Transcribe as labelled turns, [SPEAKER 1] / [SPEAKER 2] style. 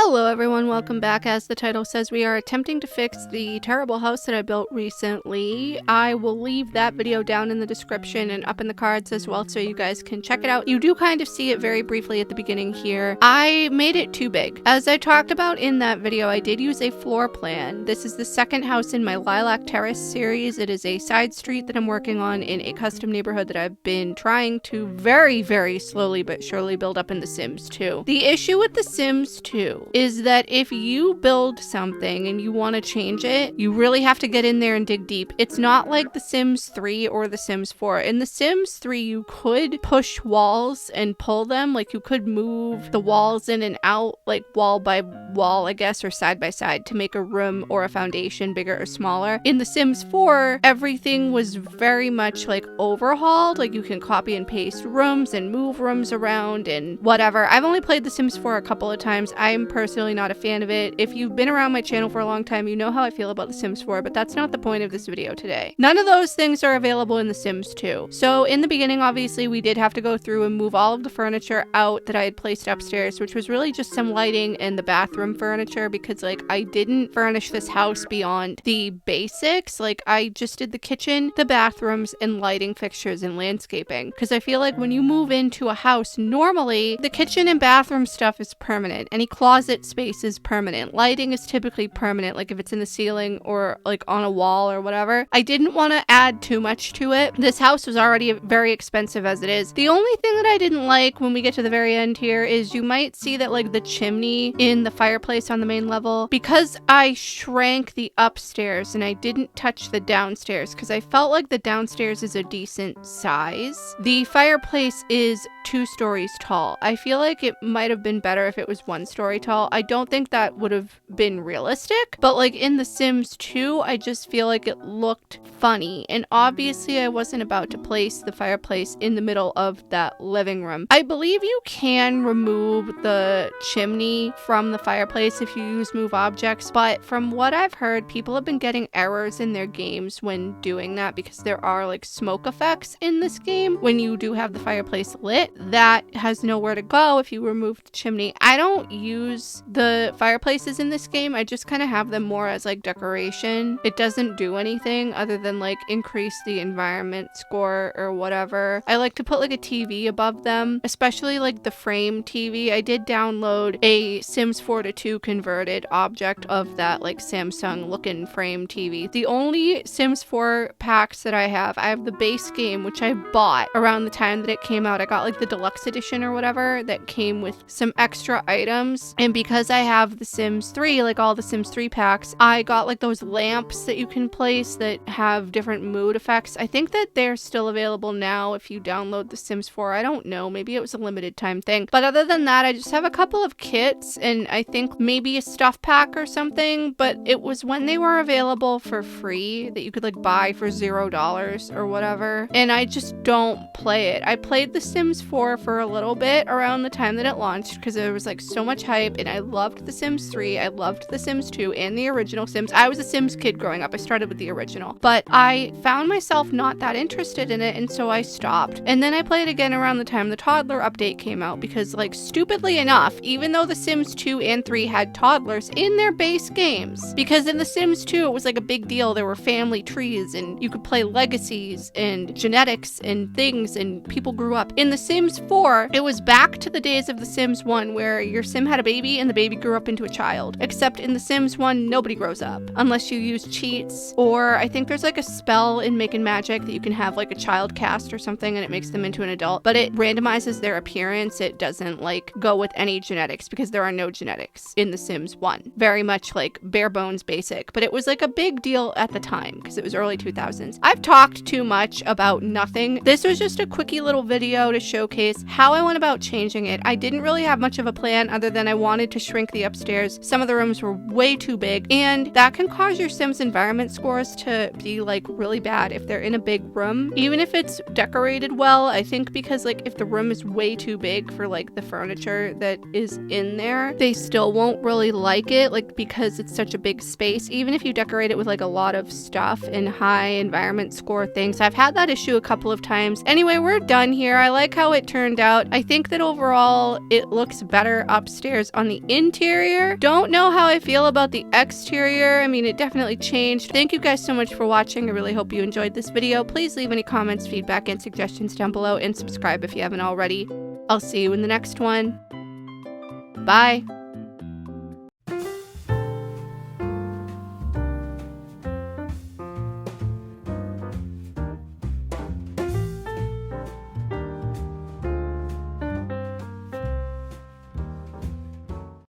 [SPEAKER 1] Hello everyone, welcome back. As the title says, we are attempting to fix the terrible house that I built recently. I will leave that video down in the description and up in the cards as well so you guys can check it out. You do kind of see it very briefly at the beginning here. I made it too big. As I talked about in that video, I did use a floor plan. This is the second house in my Lilac Terrace series. It is a side street that I'm working on in a custom neighborhood that I've been trying to very slowly but surely build up in The Sims 2. The issue with The Sims 2 is that if you build something and you want to change it, you really have to get in there and dig deep. It's not like The Sims 3 or The Sims 4. In The Sims 3, you could push walls and pull them. Like, you could move the walls in and out, like wall by wall, I guess, or side by side to make a room or a foundation bigger or smaller. In The Sims 4, everything was very much like overhauled. Like, you can copy and paste rooms and move rooms around and whatever. I've only played The Sims 4 a couple of times. I'm personally not a fan of it. If you've been around my channel for a long time, you know how I feel about The Sims 4, but that's not the point of this video today. None of those things are available in The Sims 2. So in the beginning, obviously, we did have to go through and move all of the furniture out that I had placed upstairs, which was really just some lighting and the bathroom furniture because, like, I didn't furnish this house beyond the basics. Like, I just did the kitchen, the bathrooms, and lighting fixtures and landscaping because I feel like when you move into a house, normally the kitchen and bathroom stuff is permanent. Any closet space is permanent. Lighting is typically permanent, like if it's in the ceiling or like on a wall or whatever. I didn't want to add too much to it. This house was already very expensive as it is. The only thing that I didn't like when we get to the very end here is you might see that like the chimney in the fireplace on the main level, because I shrank the upstairs and I didn't touch the downstairs because I felt like the downstairs is a decent size. The fireplace is 2 stories tall. I feel like it might have been better if it was 1 story tall. I don't think that would have been realistic, but like in The Sims 2, I just feel like it looked funny. And obviously I wasn't about to place the fireplace in the middle of that living room. I believe you can remove the chimney from the fireplace if you use move objects, but from what I've heard, people have been getting errors in their games when doing that because there are like smoke effects in this game when you do have the fireplace lit. That has nowhere to go if you remove the chimney. I don't use the fireplaces in this game. I just kind of have them more as like decoration. It doesn't do anything other than like increase the environment score or whatever. I like to put like a TV above them, especially like the frame TV. I did download a Sims 4 to 2 converted object of that like Samsung looking frame TV. The only Sims 4 packs that I have the base game, which I bought around the time that it came out. I got like the deluxe edition or whatever that came with some extra items, and because I have The Sims 3, like all the Sims 3 packs, I got like those lamps that you can place that have different mood effects. I think that they're still available now if you download The Sims 4. I don't know, maybe it was a limited time thing, but other than that, I just have a couple of kits and I think maybe a stuff pack or something, but it was when they were available for free that you could like buy for $0 or whatever, and I just don't play it. I played The Sims 4 for a little bit around the time that it launched because there was like so much hype, and I loved The Sims 3, I loved The Sims 2 and the original Sims. I was a Sims kid growing up. I started with the original, but I found myself not that interested in it, and so I stopped. And then I played again around the time the toddler update came out because, like, stupidly enough, even though The Sims 2 and 3 had toddlers in their base games, because in The Sims 2 it was like a big deal. There were family trees and you could play legacies and genetics and things, and people grew up. In The Sims 4, it was back to the days of The Sims 1 where your sim had a baby and the baby grew up into a child. Except in The Sims 1, nobody grows up unless you use cheats, or I think there's like a spell in Making Magic that you can have like a child cast or something and it makes them into an adult, but it randomizes their appearance. It doesn't like go with any genetics because there are no genetics in The Sims 1. Very much like bare bones basic, but it was like a big deal at the time because it was early 2000s. I've talked too much about nothing. This was just a quickie little video to showcase how I went about changing it. I didn't really have much of a plan other than I wanted to shrink the upstairs. Some of the rooms were way too big, and that can cause your Sims environment scores to be like really bad if they're in a big room. Even if it's decorated well, I think because like if the room is way too big for like the furniture that is in there, they still won't really like it, like because it's such a big space. Even if you decorate it with like a lot of stuff and high environment score things. I've had that issue a couple of times. Anyway, we're done here. I like how it turned out. I think that overall it looks better upstairs on on the interior. Don't know how I feel about the exterior. I mean, it definitely changed. Thank you guys so much for watching. I really hope you enjoyed this video. Please leave any comments, feedback, and suggestions down below, and subscribe if you haven't already. I'll see you in the next one. Bye.